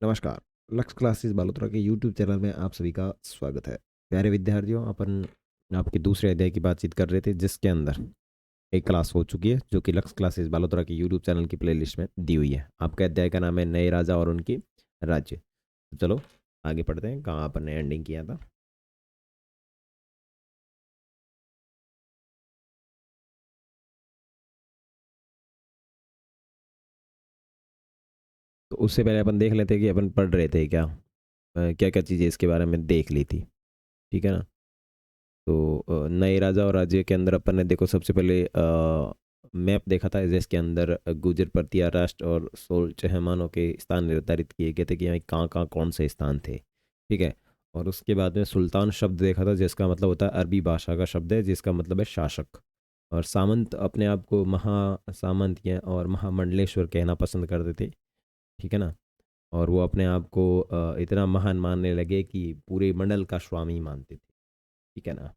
नमस्कार। लक्ष्य क्लासेस बालोतरा के यूट्यूब चैनल में आप सभी का स्वागत है। प्यारे विद्यार्थियों, अपन आपके दूसरे अध्याय की बातचीत कर रहे थे, जिसके अंदर एक क्लास हो चुकी है जो कि लक्ष्य क्लासेस बालोतरा की यूट्यूब चैनल की प्लेलिस्ट में दी हुई है। आपके अध्याय का नाम है नए राजा और उनकी राज्य। तो चलो आगे पढ़ते हैं, कहाँ अपन ने एंडिंग किया था। तो उससे पहले अपन देख लेते हैं कि अपन पढ़ रहे थे क्या, क्या क्या चीज़ें इसके बारे में देख ली थी। ठीक है ना। तो नए राजा और राज्य के अंदर अपन ने देखो सबसे पहले मैप देखा था, जिसके अंदर गुर्जर परतिया राष्ट्र और सोल चहमानों के स्थान निर्धारित किए गए थे कि यहाँ कहाँ कहाँ कौन से स्थान थे। ठीक है। और उसके बाद में सुल्तान शब्द देखा था, जिसका मतलब होता है अरबी भाषा का शब्द है, जिसका मतलब है शासक। और सामंत अपने आप को महा सामंत या और महामंडलेश्वर कहना पसंद करते थे। ठीक है ना। और वो अपने आप को इतना महान मानने लगे कि पूरे मंडल का स्वामी मानते थे। ठीक है ना।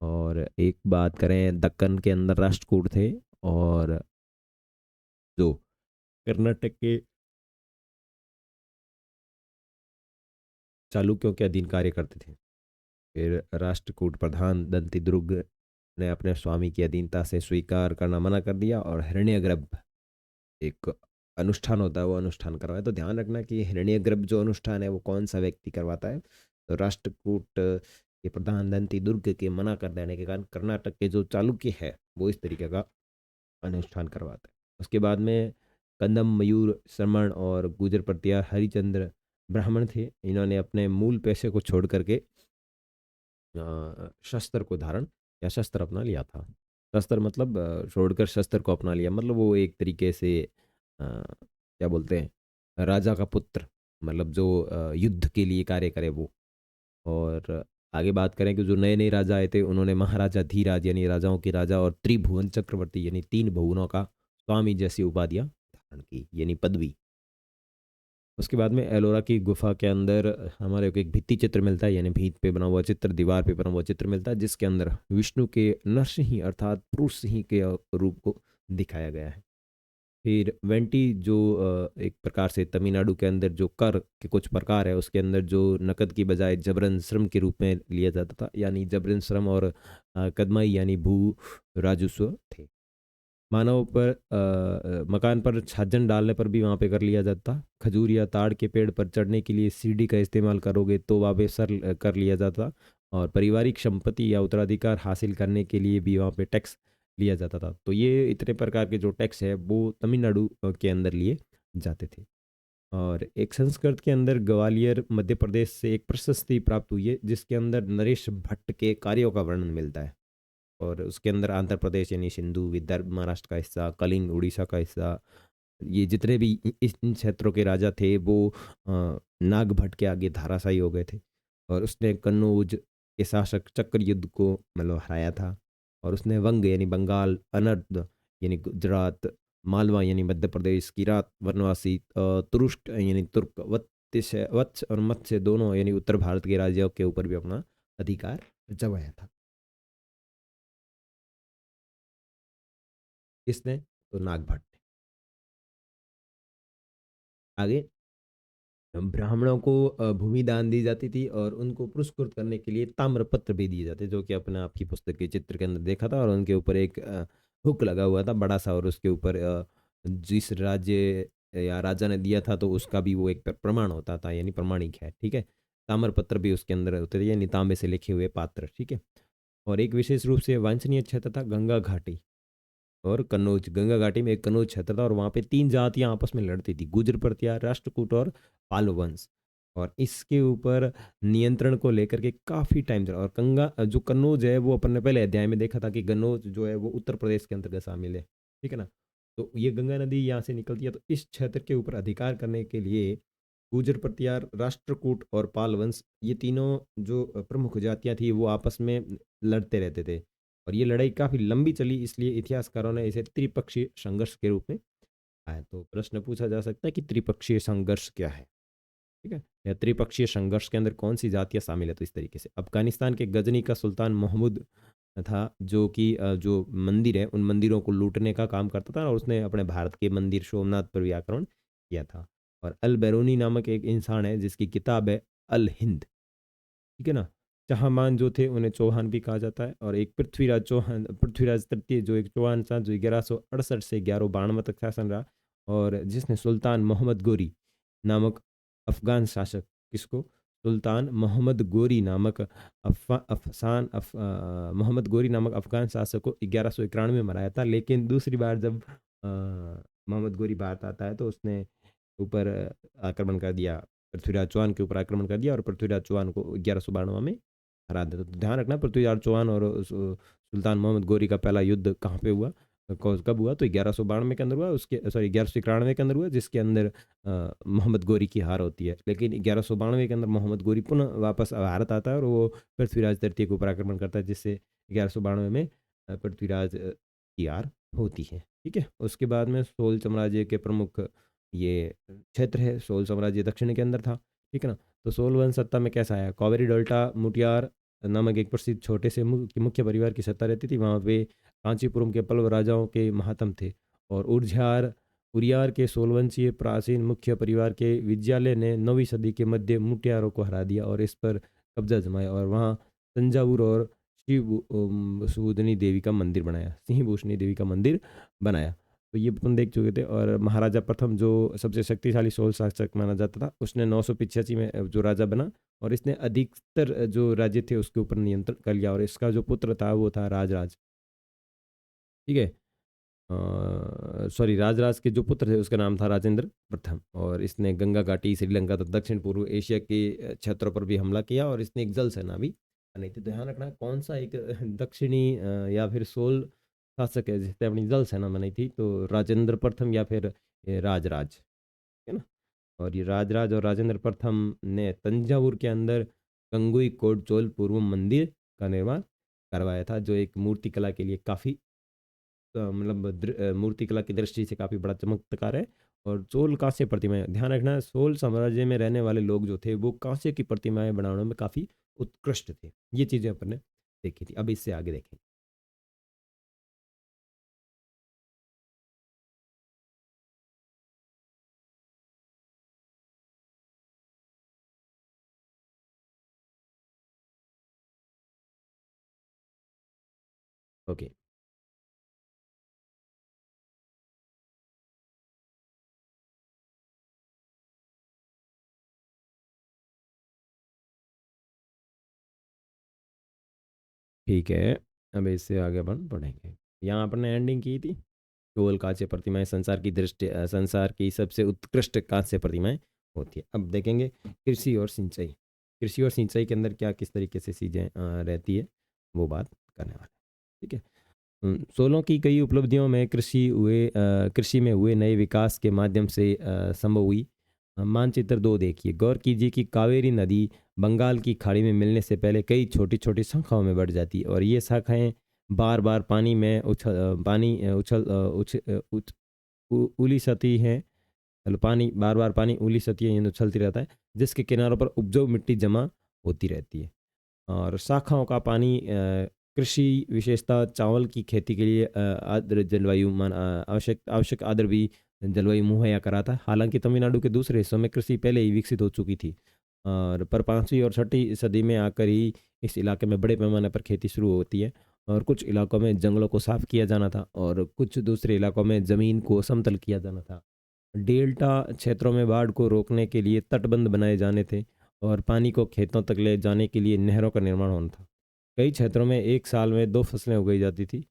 और एक बात करें, दक्कन के अंदर राष्ट्रकूट थे, और जो कर्नाटक के चालुक्यों के अधीन कार्य करते थे। फिर राष्ट्रकूट प्रधान दंतिदुर्ग ने अपने स्वामी की अधीनता से स्वीकार करना मना कर दिया, और हिरण्यगर्भ एक अनुष्ठान होता है वो अनुष्ठान करवाया। तो ध्यान रखना कि हिरण्यगर्भ जो अनुष्ठान है वो कौन सा व्यक्ति करवाता है। तो राष्ट्रकूट के प्रधान दंती दुर्ग के मना कर देने के कारण कर्नाटक के जो चालुक्य है वो इस तरीके का अनुष्ठान करवाता है। उसके बाद में कंदम मयूर श्रमण और गुजर प्रत्यार हरिचंद्र ब्राह्मण थे। इन्होंने अपने मूल पेशे को छोड़ करके शस्त्र को धारण या शस्त्र अपना लिया था। शस्त्र मतलब छोड़कर शस्त्र को अपना लिया, मतलब वो एक तरीके से क्या बोलते हैं, राजा का पुत्र, मतलब जो युद्ध के लिए कार्य करे वो। और आगे बात करें कि जो नए नए राजा आए थे, उन्होंने महाराजा धीराज यानी राजाओं के राजा और त्रिभुवन चक्रवर्ती यानी तीन भुवनों का स्वामी जैसी उपाधियां धारण की, यानी पदवी। उसके बाद में एलोरा की गुफा के अंदर हमारे को एक भित्ति चित्र मिलता है, यानी भीत पे बना हुआ चित्र, दीवार पे बना हुआ चित्र मिलता है, जिसके अंदर विष्णु के नरसिंह अर्थात पुरुष सिंह के रूप को दिखाया गया है। फिर वेंटी जो एक प्रकार से तमिलनाडु के अंदर जो कर के कुछ प्रकार है, उसके अंदर जो नकद की बजाय जबरन श्रम के रूप में लिया जाता था, यानी जबरन श्रम और कदमाई यानी भू राजस्व थे। मानव पर मकान पर छाजन डालने पर भी वहाँ पे कर लिया जाता। खजूर या ताड़ के पेड़ पर चढ़ने के लिए सीढ़ी का इस्तेमाल करोगे तो वहाँ पे सर कर लिया जाता। और पारिवारिक संपत्ति या उत्तराधिकार हासिल करने के लिए भी वहाँ पे टैक्स लिया जाता था। तो ये इतने प्रकार के जो टैक्स है वो तमिलनाडु के अंदर लिए जाते थे। और एक संस्कृत के अंदर ग्वालियर मध्य प्रदेश से एक प्रशस्ति प्राप्त हुई है, जिसके अंदर नरेश भट्ट के कार्यों का वर्णन मिलता है। और उसके अंदर आंध्र प्रदेश यानी सिंधु, विदर्भ महाराष्ट्र का हिस्सा, कलिंग उड़ीसा का हिस्सा, ये जितने भी इन क्षेत्रों के राजा थे वो नागभट्ट के आगे धाराशायी हो गए थे। और उसने कन्नौज के शासक चक्रयुद्ध को मतलब हराया था। और उसने वंग यानी बंगाल, अनर्द यानी गुजरात, मालवा यानी मध्य प्रदेश, किरात वनवासी, तुरुष्क यानी तुर्क, वत्स और मत्स्य दोनों यानी उत्तर भारत के राज्यों के ऊपर भी अपना अधिकार जमाया था। किसने? तो नागभट्ट ने। आगे ब्राह्मणों को भूमि दान दी जाती थी, और उनको पुरस्कृत करने के लिए ताम्रपत्र भी दिए जाते, जो कि अपने आप की पुस्तक के चित्र के अंदर देखा था। और उनके ऊपर एक हुक लगा हुआ था बड़ा सा, और उसके ऊपर जिस राज्य या राजा ने दिया था तो उसका भी वो एक प्रमाण होता था, यानी प्रमाणिक है। ठीक है। ताम्रपत्र भी उसके अंदर होते थे, यानी तांबे से लिखे हुए पात्र। ठीक है। और एक विशेष रूप से वांछनीय क्षेत्र था गंगा घाटी और कन्नौज। गंगा घाटी में एक कन्नौज क्षेत्र था, और वहाँ पे तीन जातियां आपस में लड़ती थी, गुर्जर प्रत्यार, राष्ट्रकूट और पाल वंश। और इसके ऊपर नियंत्रण को लेकर के काफी टाइम चला। और गंगा जो कन्नौज है वो अपन ने पहले अध्याय में देखा था कि कन्नौज जो है वो उत्तर प्रदेश के अंतर्गत शामिल है। ठीक है ना। तो ये गंगा नदी यहाँ से निकलती है, तो इस क्षेत्र के ऊपर अधिकार करने के लिए गुर्जर प्रत्यार, राष्ट्रकूट और पाल वंश, ये तीनों जो प्रमुख जातियां थी वो आपस में लड़ते रहते थे। और ये लड़ाई काफी लंबी चली, इसलिए इतिहासकारों ने इसे त्रिपक्षीय संघर्ष के रूप में आया। तो प्रश्न पूछा जा सकता है कि त्रिपक्षीय संघर्ष क्या है। ठीक है। या त्रिपक्षीय संघर्ष के अंदर कौन सी जातियां शामिल है। तो इस तरीके से अफगानिस्तान के गजनी का सुल्तान महमूद था, जो कि जो मंदिर है उन मंदिरों को लूटने का काम करता था, और उसने अपने भारत के मंदिर सोमनाथ पर भी आक्रमण किया था। और अल बैरूनी नामक एक इंसान है जिसकी किताब है अल हिंद, ठीक है ना। चहामान जो थे उन्हें चौहान भी कहा जाता है। और एक पृथ्वीराज चौहान, पृथ्वीराज तृतीय जो एक चौहान था जो 1168 से 1192 तक शासन रहा, और जिसने सुल्तान मोहम्मद गोरी नामक अफगान शासक, किसको, सुल्तान मोहम्मद गोरी नामक मोहम्मद गोरी नामक अफगान शासक को 1191 में मराया था। लेकिन दूसरी बार जब मोहम्मद गोरी भारत आता है तो उसने ऊपर आक्रमण कर दिया, पृथ्वीराज चौहान के ऊपर आक्रमण कर दिया और पृथ्वीराज चौहान को 1192 में हरा दिया। तो ध्यान रखना, पृथ्वीराज चौहान और सुल्तान मोहम्मद गोरी का पहला युद्ध कहाँ पे हुआ, कब हुआ, तो 1192 के अंदर हुआ, उसके सॉरी 1191 के अंदर हुआ, जिसके अंदर मोहम्मद गोरी की हार होती है। लेकिन 1192 के अंदर मोहम्मद गोरी पुनः वापस भारत आता है और वो पृथ्वीराज तृतीय के ऊपर आक्रमण करता है, जिससे 1192 में पृथ्वीराज की हार होती है। ठीक है, उसके बाद में सोल साम्राज्य के प्रमुख ये क्षेत्र है, सोल साम्राज्य दक्षिण के अंदर था, ठीक है ना। तो सोल वंश सत्ता में कैसा आया, कावेरी डेल्टा मुटियार नामक एक प्रसिद्ध छोटे से मुख्य परिवार की सत्ता रहती थी। वहाँ पे कांचीपुरम के पल्लव राजाओं के महात्म थे, और उर्झार उरियार के सोलवंशीय प्राचीन मुख्य परिवार के विद्यालय ने 9वीं सदी के मध्य मुटियारों को हरा दिया और इस पर कब्जा जमाया, और वहाँ तंजावुर और शिवभूषणी देवी का मंदिर बनाया, सिंहभूषणी देवी का मंदिर बनाया। तो ये अपन देख चुके थे। और महाराजा प्रथम जो सबसे शक्तिशाली सोल शासक माना जाता था, उसने 985 में जो राजा बना, और इसने अधिकतर जो राज्य थे उसके ऊपर नियंत्रण कर लिया, और इसका जो पुत्र था वो था राजराज, ठीक है। सॉरी, राजराज के जो पुत्र थे उसका नाम था राजेंद्र प्रथम, और इसने गंगा घाटी, श्रीलंका तथा दक्षिण पूर्व एशिया के क्षेत्रों पर भी हमला किया, और इसने एक जल सेना भी बनाई थी। तो ध्यान रखना कौन सा एक दक्षिणी या फिर सोल शासक है जिसने अपनी जल सेना बनाई थी, तो राजेंद्र प्रथम या फिर ये राजराज, है ना। और ये राजराज और राजेंद्र प्रथम ने तंजावुर के अंदर गंगुई कोट चोल पूर्व मंदिर का निर्माण करवाया था, जो एक मूर्तिकला के लिए काफ़ी मतलब मूर्तिकला की दृष्टि से काफ़ी बड़ा चमत्कार है। और चोल कांस्य प्रतिमाएं, ध्यान रखना सोल साम्राज्य में रहने वाले लोग जो थे वो कांस्य की प्रतिमाएं बनाने में काफ़ी उत्कृष्ट थे। ये चीज़ें अपन ने देखी थी। अब इससे आगे देखें। ओके, ठीक है, अब इससे आगे अपन पढ़ेंगे। यहाँ अपन ने एंडिंग की थी, चोल कांस्य प्रतिमाएं संसार की दृष्टि संसार की सबसे उत्कृष्ट कांस्य प्रतिमाएं होती है। अब देखेंगे कृषि और सिंचाई। कृषि और सिंचाई के अंदर क्या किस तरीके से चीज़ें रहती है, वो बात करने वाले हैं, ठीक है। सोलों की कई उपलब्धियों में कृषि में हुए नए विकास के माध्यम से संभव हुई। मानचित्र 2 देखिए, गौर कीजिए कि कावेरी नदी बंगाल की खाड़ी में मिलने से पहले कई छोटी छोटी शाखाओं में बढ़ जाती है, और ये शाखाएं बार बार पानी में पानी उली सती हैं, मतलब पानी बार बार पानी उली सती है, यानी उछलती रहता है, जिसके किनारों पर उपजाऊ मिट्टी जमा होती रहती है। और शाखाओं का पानी कृषि विशेषता चावल की खेती के लिए आर्द्र जलवायु आवश्यक आवश्यक आर्द्र भी जलवायु मुहैया कराता है। हालांकि तमिलनाडु के दूसरे हिस्सों में कृषि पहले ही विकसित हो चुकी थी, और पर 5वीं और 6वीं सदी में आकर ही इस इलाके में बड़े पैमाने पर खेती शुरू होती है, और कुछ इलाकों में जंगलों को साफ किया जाना था और कुछ दूसरे इलाकों में ज़मीन को समतल किया जाना था। डेल्टा क्षेत्रों में बाढ़ को रोकने के लिए तटबंध बनाए जाने थे, और पानी को खेतों तक ले जाने के लिए नहरों का निर्माण होना था। कई क्षेत्रों में एक साल में 2 फसलें उगाई जाती थी।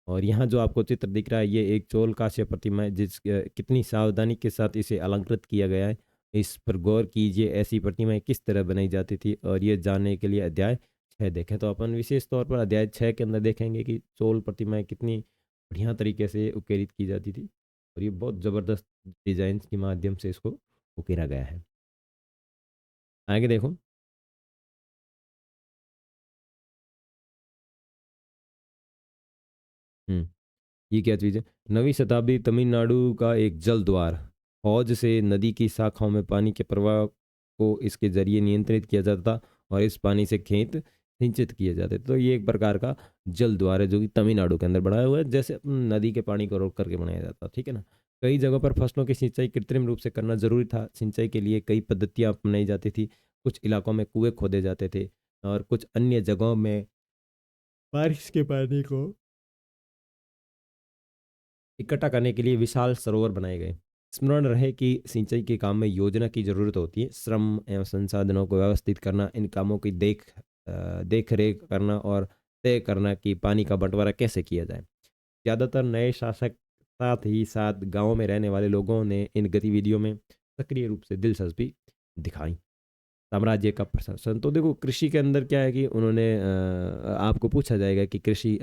और यहाँ जो आपको चित्र दिख रहा है ये एक चोल कांस्य प्रतिमा है, कितनी सावधानी के साथ इसे अलंकृत किया गया है, इस पर गौर कीजिए। ऐसी प्रतिमाएं किस तरह बनाई जाती थी, और ये जानने के लिए अध्याय 6 देखें। तो अपन विशेष तौर पर अध्याय 6 के अंदर देखेंगे कि चोल प्रतिमाएं कितनी बढ़िया तरीके से उकेरित की जाती थी, और ये बहुत ज़बरदस्त डिजाइन के माध्यम से इसको उकेरा गया है। आगे देखो। हम्म, ये क्या चीज़ है, 9वीं शताब्दी तमिलनाडु का एक जल द्वार, हौज से नदी की शाखाओं में पानी के प्रवाह को इसके जरिए नियंत्रित किया जाता था, और इस पानी से खेत सिंचित किए जाते थे। तो ये एक प्रकार का जल द्वार है जो कि तमिलनाडु के अंदर बनाया हुआ है, जैसे नदी के पानी को रोक करके बनाया जाता है, ठीक है ना। कई जगहों पर फसलों की सिंचाई कृत्रिम रूप से करना ज़रूरी था। सिंचाई के लिए कई पद्धतियाँ अपनाई जाती थी। कुछ इलाकों में कुएँ खोदे जाते थे और कुछ अन्य जगहों में बारिश के पानी को इकट्ठा करने के लिए विशाल सरोवर बनाए गए। स्मरण रहे कि सिंचाई के काम में योजना की ज़रूरत होती है। श्रम एवं संसाधनों को व्यवस्थित करना, इन कामों की देख-रेख करना और तय करना कि पानी का बँटवारा कैसे किया जाए। ज़्यादातर नए शासक साथ ही साथ गाँव में रहने वाले लोगों ने इन गतिविधियों में सक्रिय रूप से दिलचस्पी दिखाई। साम्राज्य का प्रशासन तो देखो कृषि के अंदर क्या है कि उन्होंने आपको पूछा जाएगा कि कृषि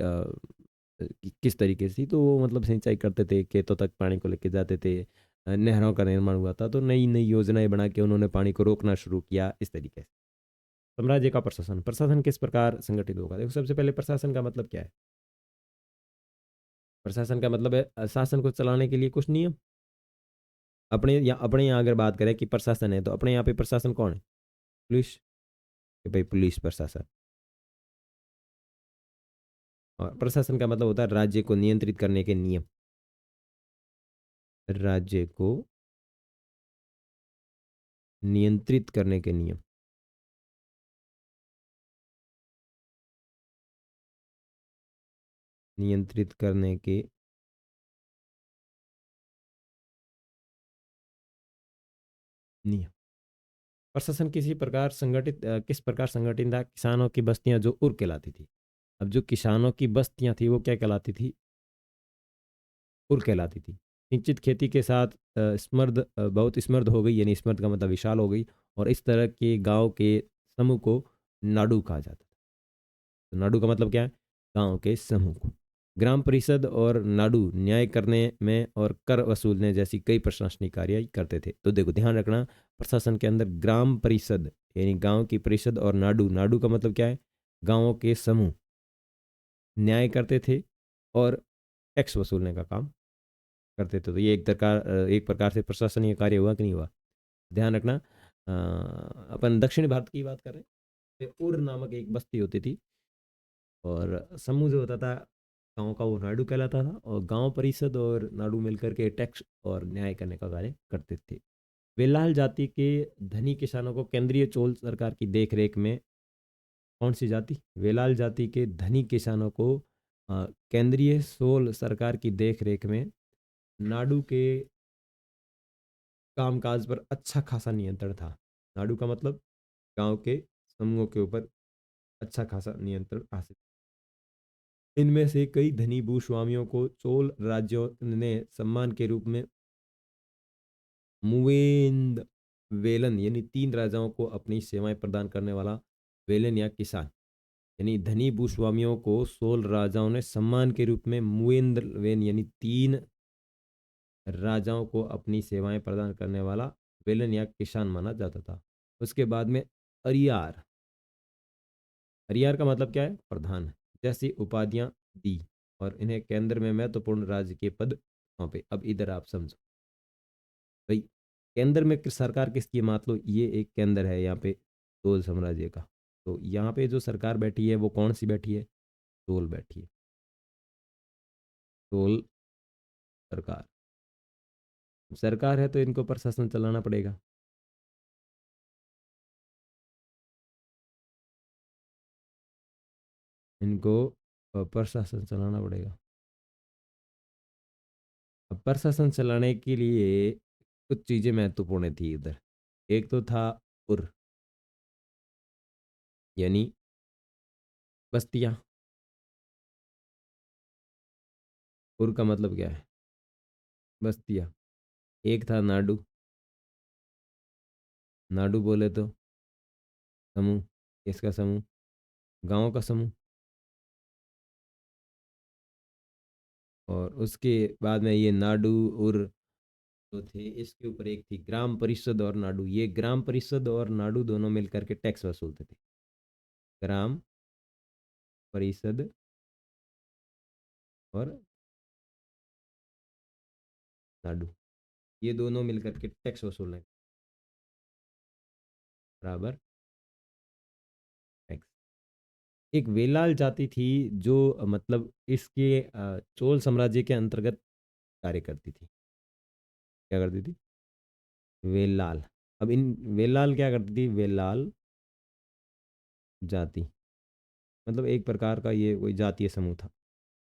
किस तरीके से थी, तो वो मतलब सिंचाई करते थे, खेतों तक पानी को लेके जाते थे। नहरों का निर्माण हुआ था, तो नई नई योजनाएं बना के उन्होंने पानी को रोकना शुरू किया इस तरीके से। साम्राज्य का प्रशासन, प्रशासन किस प्रकार संगठित होगा? देखो सबसे पहले प्रशासन का मतलब क्या है? प्रशासन का मतलब है शासन को चलाने के लिए कुछ नियम। अपने यहाँ अगर बात करें कि प्रशासन है, तो अपने यहाँ पे प्रशासन कौन है? पुलिस। कि भाई पुलिस प्रशासन। और प्रशासन का मतलब होता है राज्य को नियंत्रित करने के नियम। राज्य को नियंत्रित करने के नियम। नियंत्रित करने के नियम। प्रशासन किस प्रकार संगठित था? किसानों की बस्तियां जो उर कहलाती थी। अब जो किसानों की बस्तियां थी वो क्या कहलाती थी? उर कहलाती थी। सिंचित खेती के साथ बहुत समृद्ध हो गई, यानी समृद्ध का मतलब विशाल हो गई। और इस तरह के गांव के समूह को नाडू कहा जाता था। तो नाडू का मतलब क्या है? गांव के समूह को। ग्राम परिषद और नाडू न्याय करने में और कर वसूलने जैसी कई प्रशासनिक कार्य करते थे। तो देखो ध्यान रखना, प्रशासन के अंदर ग्राम परिषद यानी गांव की परिषद और नाडू, नाडू का मतलब क्या है? गांवों के समूह न्याय करते थे और टैक्स वसूलने का काम करते थे। तो ये एक प्रकार से प्रशासनिक कार्य हुआ कि नहीं हुआ? ध्यान रखना। अपन दक्षिण भारत की बात कर रहे हैं। उर नामक एक बस्ती होती थी और समूह जो होता था गाँव का, वो नाडू कहलाता था। और गांव परिषद और नाडू मिलकर के टैक्स और न्याय करने का कार्य करते थे। वेलाल जाति के धनी किसानों को केंद्रीय चोल सरकार की देखरेख में, कौन सी जाति? वेलाल जाति के धनी किसानों को केंद्रीय सोल सरकार की देखरेख में नाडू के कामकाज पर अच्छा खासा नियंत्रण था। नाडू का मतलब गांव के समूहों के ऊपर अच्छा खासा नियंत्रण हासिल। इनमें से कई धनी भूस्वामियों को चोल राज्यों ने सम्मान के रूप में मुवेंद वेलन यानी 3 राजाओं को अपनी सेवाएं प्रदान करने वाला वेलन या किसान, यानी धनी भूस्वामियों को सोल राजाओं ने सम्मान के रूप में मुवेंद्र वेन यानी 3 राजाओं को अपनी सेवाएं प्रदान करने वाला वेलन या किसान माना जाता था। उसके बाद में अरियार, अरियार का मतलब क्या है? प्रधान। जैसी उपाधियां दी और इन्हें केंद्र में महत्वपूर्ण राज्य के पद सौंपे। अब इधर आप समझो भाई, केंद्र में सरकार किसकी? मान लो ये एक केंद्र है यहाँ पे चोल साम्राज्य का। तो यहाँ पे जो सरकार बैठी है वो कौन सी बैठी है? चोल बैठी है। चोल सरकार। सरकार है तो इनको प्रशासन चलाना पड़ेगा। इनको प्रशासन चलाना पड़ेगा। अब प्रशासन चलाने के लिए कुछ चीजें महत्वपूर्ण थी इधर। एक तो था उर, यानी बस्तियां। उर का मतलब क्या है? बस्तियां। एक था नाडू। नाडू बोले तो समूह। किसका समूह? गांव का समूह। और उसके बाद में ये नाडू उर जो थे, इसके ऊपर एक थी ग्राम परिषद और नाडू। ये ग्राम परिषद और नाडू दोनों मिलकर के टैक्स वसूलते थे। ग्राम परिषद और नाडू, ये दोनों मिलकर के टैक्स वसूलने बराबर टैक्स। एक वेलाल जाति थी जो मतलब इसके चोल साम्राज्य के अंतर्गत कार्य करती थी। क्या करती थी? वेलाल। अब इन वेलाल क्या करती थी? वेलाल जाति, मतलब एक प्रकार का ये कोई जातीय समूह था।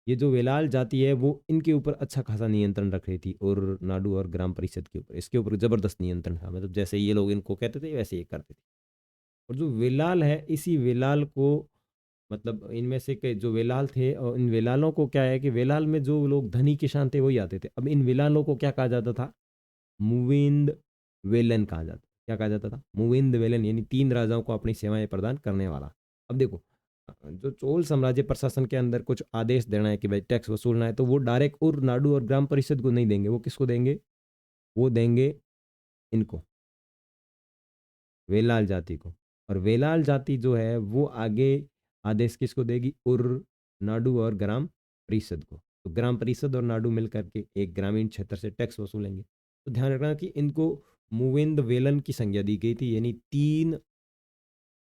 ये जो वेलाल जाति है वो इनके ऊपर अच्छा खासा नियंत्रण रख रही थी, और नाडु और ग्राम परिषद के ऊपर, इसके ऊपर ज़बरदस्त नियंत्रण था। मतलब जैसे ये लोग इनको कहते थे वैसे ये करते थे। और जो वेलाल है, इसी वेलाल को, मतलब इनमें से के जो वेलाल थे, और इन वेलालों को क्या है कि वेलाल में जो लोग धनी किसान थे वही आते थे। अब इन वेलालों को क्या कहा जाता था? मुविंद वेलन कहा जाता। क्या कहा जाता था? मुविंद वेलन, यानी तीन राजाओं को अपनी सेवाएं प्रदान करने वाला। अब देखो, जो चोल साम्राज्य प्रशासन के अंदर कुछ आदेश देना है कि भाई टैक्स वसूलना है, तो वो डायरेक्ट और नाडु और ग्राम परिषद को नहीं देंगे। वो किसको देंगे? वो देंगे इनको, वेलाल जाति को। और वेलाल जाति जो है वो आगे आदेश किसको देगी? उर, नाडु और ग्राम परिषद को। तो ग्राम परिषद और नाडु मिलकर के एक ग्रामीण क्षेत्र से टैक्स वसूलेंगे। तो ध्यान रखना कि इनको मुविंद वेलन की संज्ञा दी गई थी, यानी तीन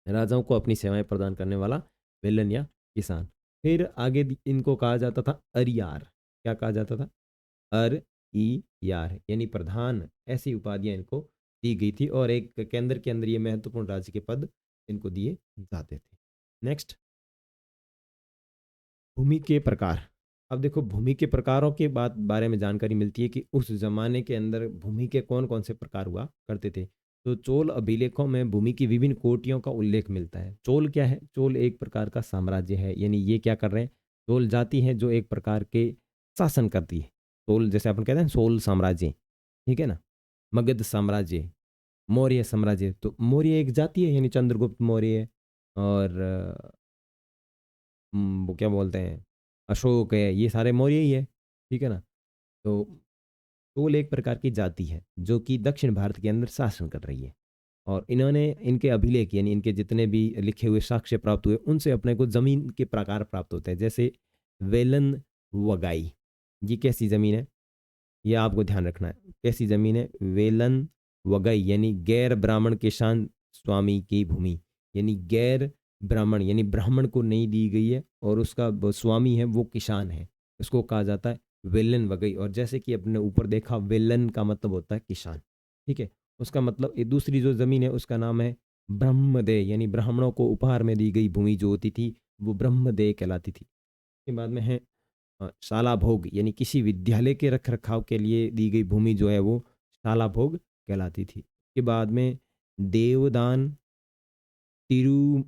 राजाओं को अपनी सेवाएं प्रदान करने वाला वेलन या किसान। फिर आगे इनको कहा जाता था अरियार। क्या कहा जाता था? अर ई यार, यानी प्रधान। ऐसी उपाधियां इनको दी गई थी, और एक केंद्र के अंदर ये महत्वपूर्ण राज्य के पद इनको दिए जाते थे। नेक्स्ट, भूमि के प्रकार। अब देखो, भूमि के प्रकारों के बारे में जानकारी मिलती है कि उस जमाने के अंदर भूमि के कौन कौन से प्रकार हुआ करते थे। तो चोल अभिलेखों में भूमि की विभिन्न कोटियों का उल्लेख मिलता है। चोल क्या है? चोल एक प्रकार का साम्राज्य है, यानी ये क्या कर रहे हैं? चोल जाति है जो एक प्रकार के शासन करती है। चोल जैसे अपन कहते हैं सोल साम्राज्य, ठीक है ना। मगध साम्राज्य, मौर्य साम्राज्य, तो मौर्य एक जाति है, यानी चंद्रगुप्त मौर्य, और वो क्या बोलते हैं, अशोक है, ये सारे मौर्य ही है, ठीक है ना। तो चोल एक प्रकार की जाति है जो कि दक्षिण भारत के अंदर शासन कर रही है। और इन्होंने इनके अभिलेख, यानी इनके जितने भी लिखे हुए साक्ष्य प्राप्त हुए, उनसे अपने को जमीन के प्रकार प्राप्त होते हैं। जैसे वेलन वगाई, ये कैसी जमीन है? ये आपको ध्यान रखना है, कैसी जमीन है? वेलन वगई, यानी गैर ब्राह्मण किसान स्वामी की भूमि, यानी गैर ब्राह्मण, यानी ब्राह्मण को नहीं दी गई है, और उसका स्वामी है वो किसान है, उसको कहा जाता है वेलन वगई। और जैसे कि अपने ऊपर देखा, वेलन का मतलब होता है किसान, ठीक है। उसका मतलब ये दूसरी जो जमीन है उसका नाम है ब्रह्मदेय, यानी ब्राह्मणों को उपहार में दी गई भूमि जो होती थी वो ब्रह्मदेय कहलाती थी। के बाद में है शाला भोग, यानी किसी विद्यालय के रख रखाव के लिए दी गई भूमि जो है वो शाला भोग कहलाती थी। के बाद में देवदान तिरुटुकनी,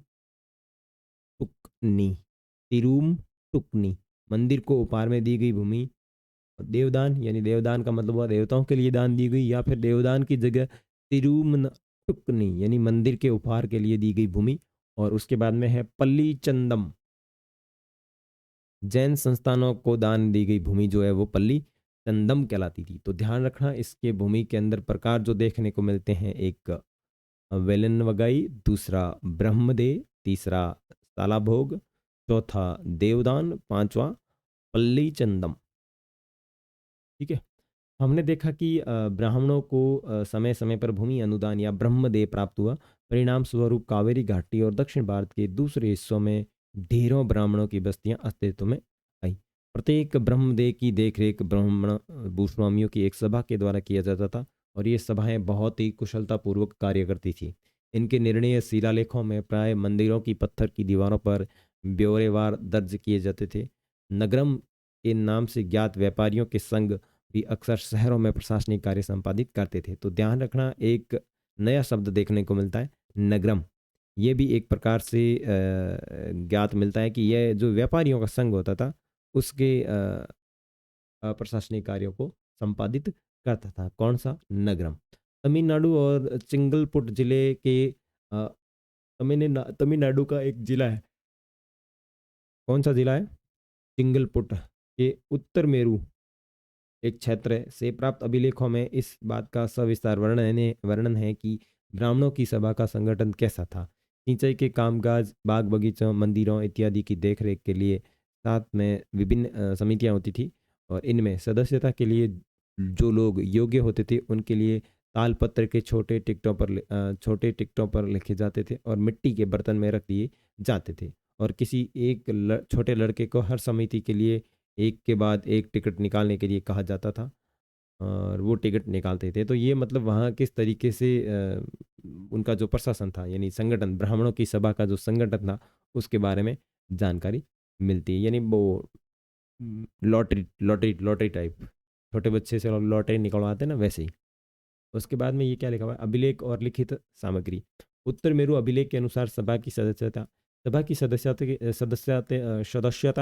तिरुम टुकनी, मंदिर को उपहार में दी गई भूमि। देवदान, यानी देवदान का मतलब हुआ देवताओं के लिए दान दी गई, या फिर देवदान की जगह तिरुमन टुकनी, यानी मंदिर के उपहार के लिए दी गई भूमि। और उसके बाद में है पल्ली चंदम, जैन संस्थानों को दान दी गई भूमि जो है वो पल्ली चंदम कहलाती थी। तो ध्यान रखना, इसके भूमि के अंदर प्रकार जो देखने को मिलते हैं, एक वेलन वगाई, दूसरा ब्रह्मदे, तीसरा सालाभोग, चौथा देवदान, पांचवा पल्ली चंदम, ठीक है। हमने देखा कि ब्राह्मणों को समय समय पर भूमि अनुदान या ब्रह्मदेय प्राप्त हुआ। परिणाम स्वरूप कावेरी घाटी और दक्षिण भारत के दूसरे हिस्सों में ढेरों ब्राह्मणों की बस्तियां अस्तित्व में आई। प्रत्येक ब्रह्मदेय की देखरेख ब्राह्मण भूस्वामियों की एक सभा के द्वारा किया जाता था, और ये सभाएं बहुत ही कुशलतापूर्वक कार्य करती थी। इनके निर्णय शिलालेखों में प्राय मंदिरों की पत्थर की दीवारों पर ब्यौरेवार दर्ज किए जाते थे। नगरम के नाम से ज्ञात व्यापारियों के संग भी अक्सर शहरों में प्रशासनिक कार्य संपादित करते थे। तो ध्यान रखना, एक नया शब्द देखने को मिलता है, नगरम। ये भी एक प्रकार से ज्ञात मिलता है कि यह जो व्यापारियों का संघ होता था उसके प्रशासनिक कार्यों को संपादित करता था। कौन सा? नगरम। तमिलनाडु और चिंगलपुट जिले के अ, तमिलनाडु का एक जिला है। कौन सा जिला है? चिंगलपुट के उत्तर मेरू एक क्षेत्र से प्राप्त अभिलेखों में इस बात का सविस्तार वर्णन है कि ब्राह्मणों की सभा का संगठन कैसा था। सिंचाई के कामकाज, बाग बगीचों, मंदिरों इत्यादि की देखरेख के लिए साथ में विभिन्न समितियां होती थी, और इनमें सदस्यता के लिए जो लोग योग्य होते थे उनके लिए तालपत्र के छोटे टिकटों पर लिखे जाते थे, और मिट्टी के बर्तन में रख दिए जाते थे। और किसी एक छोटे लड़के को हर समिति के लिए एक के बाद एक टिकट निकालने के लिए कहा जाता था। और वो टिकट निकालते थे। तो ये मतलब वहाँ किस तरीके से उनका जो प्रशासन था, यानी संगठन, ब्राह्मणों की सभा का जो संगठन था, उसके बारे में जानकारी मिलती है। यानी वो लॉटरी लॉटरी लॉटरी टाइप, छोटे बच्चे से लॉटरी निकलवाते हैं ना, वैसे ही। उसके बाद में ये क्या लिखा हुआ है, अभिलेख और लिखित सामग्री। उत्तर मेरु अभिलेख के अनुसार सभा की सदस्यता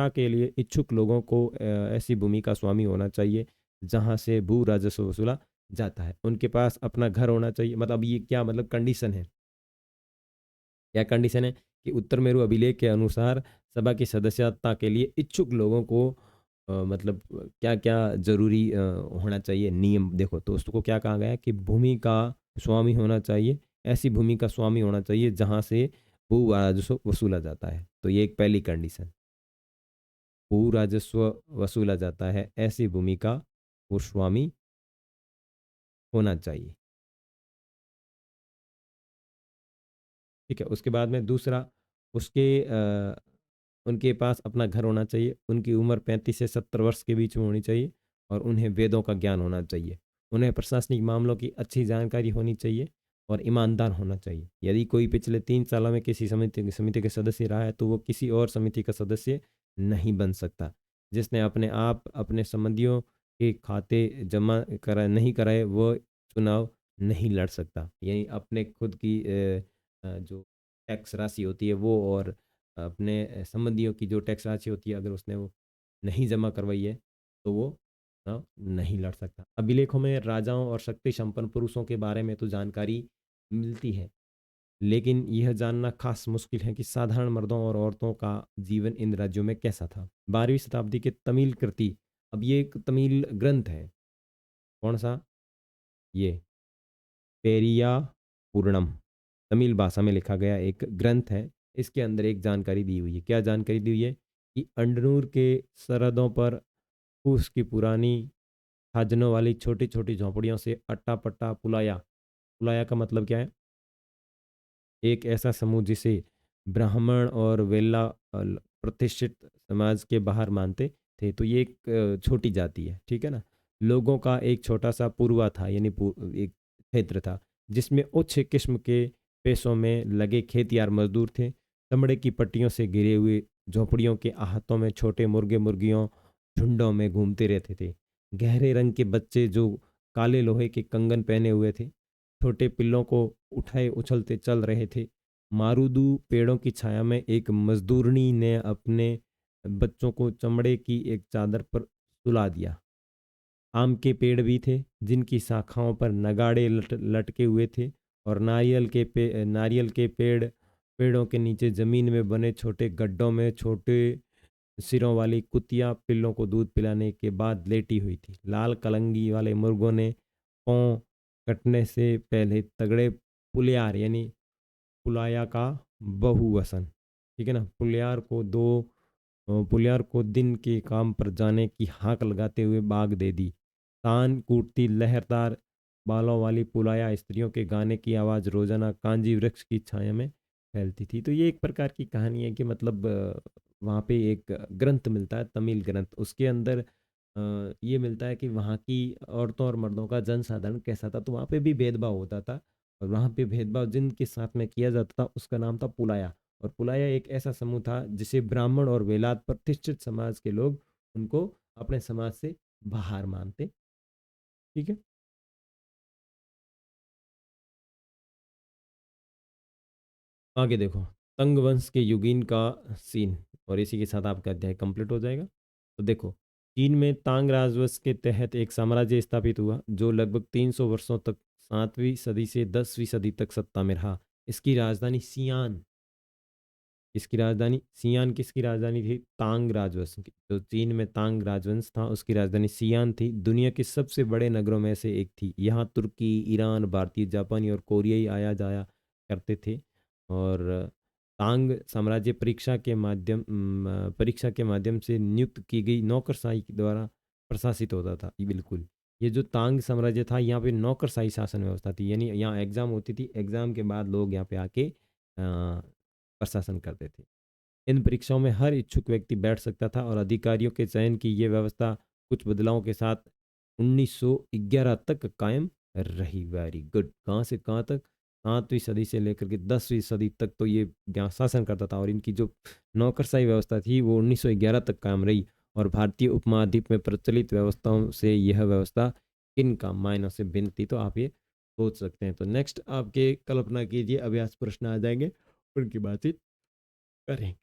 के लिए इच्छुक लोगों को ऐसी भूमि का स्वामी होना चाहिए जहां से भू राजस्व वसूला जाता है। उनके पास अपना घर होना चाहिए। मतलब ये क्या मतलब कंडीशन है, क्या कंडीशन है कि उत्तर मेरु अभिलेख के अनुसार सभा की सदस्यता के लिए इच्छुक लोगों को मतलब क्या क्या जरूरी होना चाहिए नियम, देखो तो उसको क्या कहा गया है कि भूमि का स्वामी होना चाहिए, ऐसी भूमि का स्वामी होना चाहिए जहां से भू राजस्व वसूला जाता है। तो ये एक पहली कंडीशन, भू राजस्व वसूला जाता है, ऐसी भूमि का वो स्वामी होना चाहिए। ठीक है, उसके बाद में दूसरा, उसके उनके पास अपना घर होना चाहिए, उनकी उम्र 35 से 70 वर्ष के बीच में होनी चाहिए और उन्हें वेदों का ज्ञान होना चाहिए। उन्हें प्रशासनिक मामलों की अच्छी जानकारी होनी चाहिए और ईमानदार होना चाहिए। यदि कोई पिछले 3 सालों में किसी समिति के सदस्य रहा है तो वो किसी और समिति का सदस्य नहीं बन सकता। जिसने अपने आप अपने संबंधियों के खाते जमा करा नहीं कराए वो चुनाव नहीं लड़ सकता। यानी अपने खुद की जो टैक्स राशि होती है वो, और अपने संबंधियों की जो टैक्स राशि होती है, अगर उसने वो नहीं जमा करवाई है तो वो चुनाव नहीं लड़ सकता। अभिलेखों में राजाओं और शक्ति संपन्न पुरुषों के बारे में तो जानकारी मिलती है, लेकिन यह जानना खास मुश्किल है कि साधारण मर्दों और औरतों का जीवन इन राज्यों में कैसा था। 12वीं शताब्दी के तमिल कृति, अब ये एक तमिल ग्रंथ है, कौन सा, ये पेरिया पूर्णम, तमिल भाषा में लिखा गया एक ग्रंथ है। इसके अंदर एक जानकारी दी हुई है, क्या जानकारी दी हुई है कि अंडनूर के सरहदों पर फूस की पुरानी खाजनों वाली छोटी छोटी झोंपड़ियों से अट्टा पट्टा पुलाया, पुलाया का मतलब क्या है, एक ऐसा समूह जिसे ब्राह्मण और वेला प्रतिष्ठित समाज के बाहर मानते थे। तो ये एक छोटी जाति है, ठीक है ना। लोगों का एक छोटा सा पूर्वा था, यानी एक क्षेत्र था जिसमें उच्च किस्म के पेशों में लगे खेतियार मजदूर थे। चमड़े की पट्टियों से घिरे हुए झोंपड़ियों के आहतों में छोटे मुर्गे मुर्गियों झुंडों में घूमते रहते थे। गहरे रंग के बच्चे जो काले लोहे के कंगन पहने हुए थे, छोटे पिल्लों को उठाए उछलते चल रहे थे। मारूदू पेड़ों की छाया में एक मजदूरनी ने अपने बच्चों को चमड़े की एक चादर पर सुला दिया। आम के पेड़ भी थे जिनकी शाखाओं पर नगाड़े लटके हुए थे, और नारियल के पेड़ों के नीचे जमीन में बने छोटे गड्ढों में छोटे सिरों वाली कुतिया पिल्लों को दूध पिलाने के बाद लेटी हुई थी। लाल कलंगी वाले मुर्गों ने पाँव कटने से पहले तगड़े पुलियार, यानी पुलाया का बहुवचन, ठीक है ना, पुलियार को दिन के काम पर जाने की हाँक लगाते हुए बाग दे दी। तान कूटती लहरदार बालों वाली पुलाया स्त्रियों के गाने की आवाज़ रोजाना कांजी वृक्ष की छाया में फैलती थी। तो ये एक प्रकार की कहानी है कि मतलब वहाँ पे एक ग्रंथ मिलता है, तमिल ग्रंथ, उसके अंदर ये मिलता है कि वहाँ की औरतों और मर्दों का जनसाधारण कैसा था। तो वहाँ पे भी भेदभाव होता था, और वहाँ पे भेदभाव जिनके साथ में किया जाता था उसका नाम था पुलाया। और पुलाया एक ऐसा समूह था जिसे ब्राह्मण और वेलाद प्रतिष्ठित समाज के लोग उनको अपने समाज से बाहर मानते। ठीक है, आगे देखो, तंग वंश के युगीन का सीन, और इसी के साथ आपका अध्याय कंप्लीट हो जाएगा। तो देखो, चीन में तांग राजवंश के तहत एक साम्राज्य स्थापित हुआ जो लगभग 300 वर्षों तक 7वीं सदी से 10वीं सदी तक सत्ता में रहा। इसकी राजधानी सियान, इसकी राजधानी सियान किसकी राजधानी थी, तांग राजवंश की। तो चीन में तांग राजवंश था, उसकी राजधानी सियान थी, दुनिया के सबसे बड़े नगरों में से एक थी। यहाँ तुर्की, ईरान, भारतीय, जापानी और कोरियाई आया जाया करते थे। और तांग साम्राज्य परीक्षा के माध्यम से नियुक्त की गई नौकरशाही के द्वारा प्रशासित होता था। ये बिल्कुल, ये जो तांग साम्राज्य था यहाँ पे नौकरशाही शासन व्यवस्था थी, यानी यहाँ एग्जाम होती थी, एग्जाम के बाद लोग यहाँ पे आके प्रशासन करते थे। इन परीक्षाओं में हर इच्छुक व्यक्ति बैठ सकता था, और अधिकारियों के चयन की ये व्यवस्था कुछ बदलावों के साथ 1911 तक कायम रही। Very good. कहाँ से कहाँ तक? 7वीं सदी से लेकर के 10वीं सदी तक तो ये यहाँ शासन करता था, और इनकी जो नौकरशाही व्यवस्था थी वो 1911 तक कायम रही। और भारतीय उपमहाद्वीप में प्रचलित व्यवस्थाओं से यह व्यवस्था किन मायनों से भिन्न थी, तो आप ये सोच सकते हैं। तो नेक्स्ट आपके कल्पना कीजिए अभ्यास प्रश्न आ जाएंगे, उनकी बातचीत करेंगे।